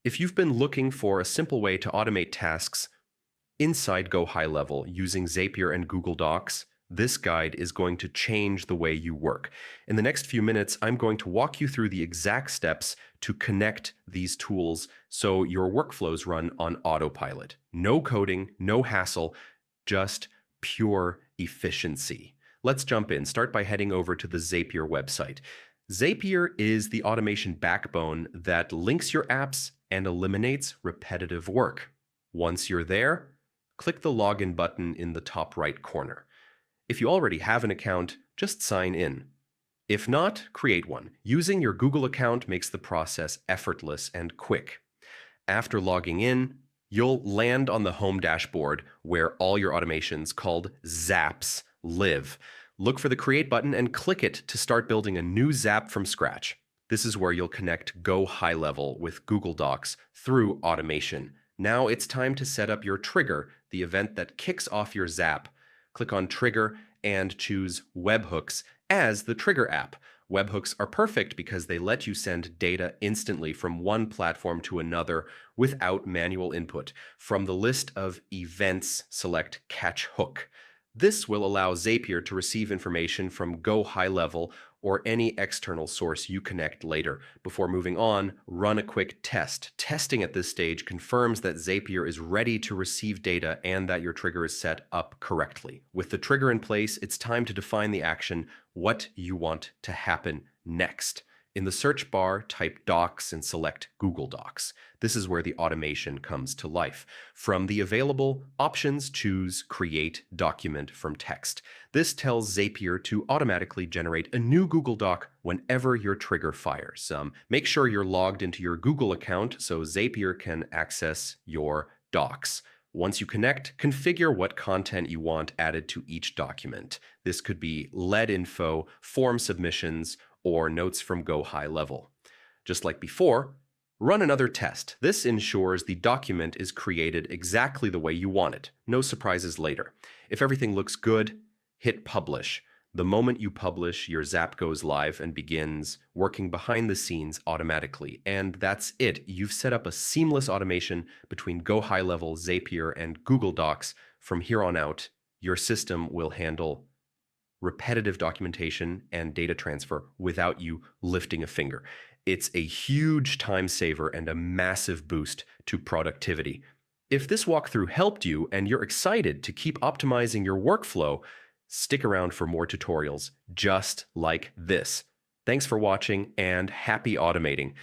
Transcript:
If you've been looking for a simple way to automate tasks inside Go High Level using Zapier and Google Docs, this guide is going to change the way you work. In the next few minutes, I'm going to walk you through the exact steps to connect these tools so your workflows run on autopilot. No coding, no hassle, just pure efficiency. Let's jump in. Start by heading over to the Zapier website. Zapier is the automation backbone that links your apps and eliminates repetitive work. Once you're there, click the login button in the top right corner. If you already have an account, just sign in. If not, create one. Using your Google account makes the process effortless and quick. After logging in, you'll land on the home dashboard where all your automations called Zaps live. Look for the Create button and click it to start building a new Zap from scratch. This is where you'll connect Go High Level with Google Docs through automation. Now it's time to set up your trigger, the event that kicks off your Zap. Click on Trigger and choose Webhooks as the trigger app. Webhooks are perfect because they let you send data instantly from one platform to another without manual input. From the list of events, select Catch Hook. This will allow Zapier to receive information from Go High Level or any external source you connect later. Before moving on, run a quick test. Testing at this stage confirms that Zapier is ready to receive data and that your trigger is set up correctly. With the trigger in place, it's time to define the action, what you want to happen next. In the search bar, type Docs and select Google Docs. This is where the automation comes to life. From the available options, choose Create Document from Text. This tells Zapier to automatically generate a new Google Doc whenever your trigger fires. Make sure you're logged into your Google account so Zapier can access your docs. Once you connect, configure what content you want added to each document. This could be lead info, form submissions, or notes from Go High Level. Just like before, run another test. This ensures the document is created exactly the way you want it. No surprises later. If everything looks good, hit Publish. The moment you publish, your Zap goes live and begins working behind the scenes automatically. And that's it. You've set up a seamless automation between Go High Level, Zapier, and Google Docs. From here on out, your system will handle repetitive documentation and data transfer without you lifting a finger. It's a huge time saver and a massive boost to productivity. If this walkthrough helped you and you're excited to keep optimizing your workflow, stick around for more tutorials just like this. Thanks for watching and happy automating.